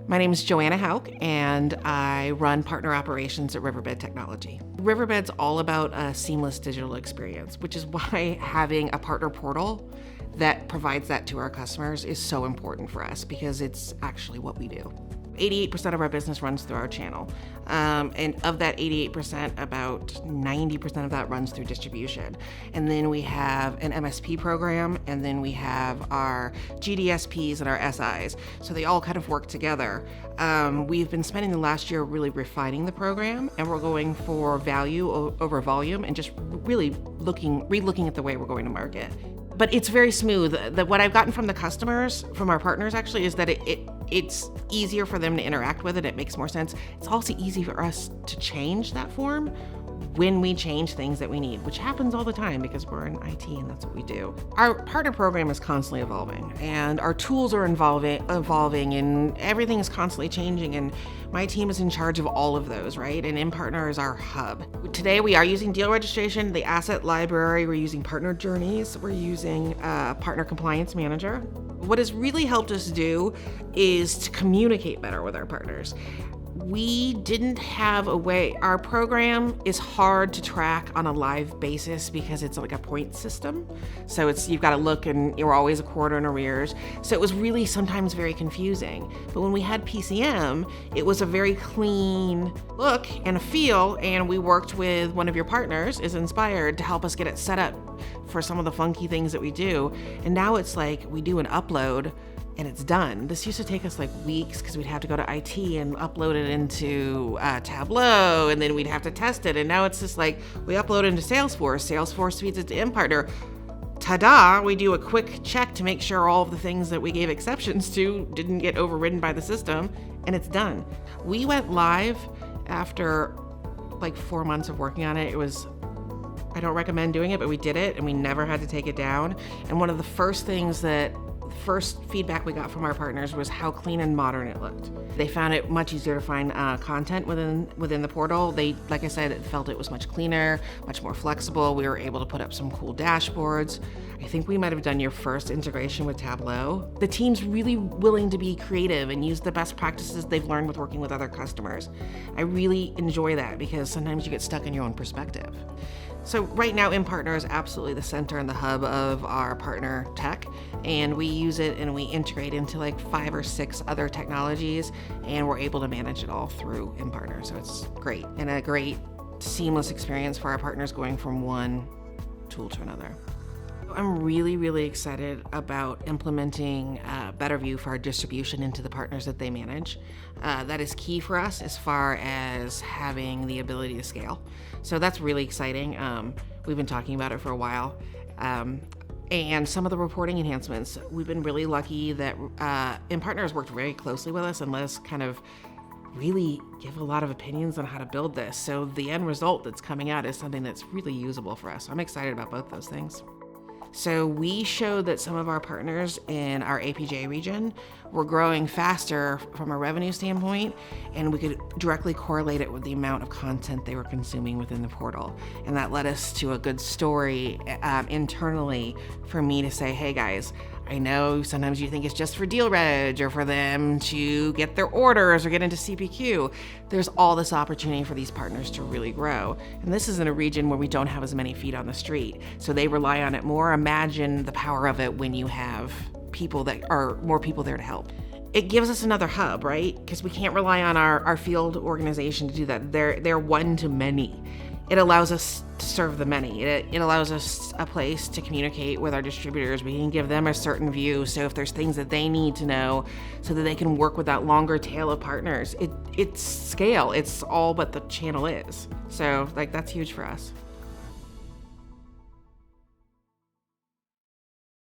My name is Johanna Hauck, and I run partner operations at Riverbed Technology. Riverbed's all about a seamless digital experience, which is why having a partner portal that provides that to our customers is so important for us, because it's actually what we do. 88% of our business runs through our channel. And of that 88%, about 90% of that runs through distribution. And then we have an MSP program, and then we have our GDSPs and our SIs. So they all kind of work together. We've been spending the last year really refining the program, and we're going for value over volume and just really re-looking at the way we're going to market. But it's very smooth. What I've gotten from the customers, from our partners actually, is that it's easier for them to interact with it. It makes more sense. It's also easy for us to change that form when we change things that we need, which happens all the time because we're in IT and that's what we do. Our partner program is constantly evolving, and our tools are evolving, and everything is constantly changing, and my team is in charge of all of those, right? And Impartner is our hub. Today we are using deal registration, the asset library, we're using partner journeys, we're using partner compliance manager. What has really helped us do is to communicate better with our partners. We didn't have a way. Our program is hard to track on a live basis because it's like a point system. So you've got to look, and you're always a quarter in arrears. So it was really sometimes very confusing. But when we had PCM, it was a very clean look and a feel, and we worked with one of your partners, is Inspired, to help us get it set up for some of the funky things that we do. And now it's like we do an upload and it's done. This used to take us like weeks because we'd have to go to IT and upload it into Tableau, and then we'd have to test it. And now it's just like we upload it into Salesforce. Salesforce feeds it to Impartner. Ta-da! We do a quick check to make sure all of the things that we gave exceptions to didn't get overridden by the system, and it's done. We went live after like 4 months of working on it. I don't recommend doing it, but we did it, and we never had to take it down. And one of the first feedback we got from our partners was how clean and modern it looked. They found it much easier to find content within the portal. They, like I said, felt it was much cleaner, much more flexible. We were able to put up some cool dashboards. I think we might have done your first integration with Tableau. The team's really willing to be creative and use the best practices they've learned with working with other customers. I really enjoy that because sometimes you get stuck in your own perspective. So right now, Impartner is absolutely the center and the hub of our partner tech, and we use it and we integrate into like 5 or 6 other technologies, and we're able to manage it all through Impartner. So it's great, and a great seamless experience for our partners going from one tool to another. I'm really, really excited about implementing Better View for our distribution into the partners that they manage. That is key for us as far as having the ability to scale. So that's really exciting. We've been talking about it for a while. And some of the reporting enhancements, we've been really lucky that Impartner has worked very closely with us and let us kind of really give a lot of opinions on how to build this. So the end result that's coming out is something that's really usable for us. I'm excited about both those things. So we showed that some of our partners in our APJ region were growing faster from a revenue standpoint, and we could directly correlate it with the amount of content they were consuming within the portal. And that led us to a good story internally for me to say, hey guys, I know sometimes you think it's just for deal reg or for them to get their orders or get into CPQ. There's all this opportunity for these partners to really grow. And this is in a region where we don't have as many feet on the street. So they rely on it more. Imagine the power of it when you have people that are more people there to help. It gives us another hub, right? Because we can't rely on our field organization to do that. They're one to many. It allows us to serve the many. It allows us a place to communicate with our distributors. We can give them a certain view. So if there's things that they need to know so that they can work with that longer tail of partners, it's scale. It's all but the channel is. So like that's huge for us.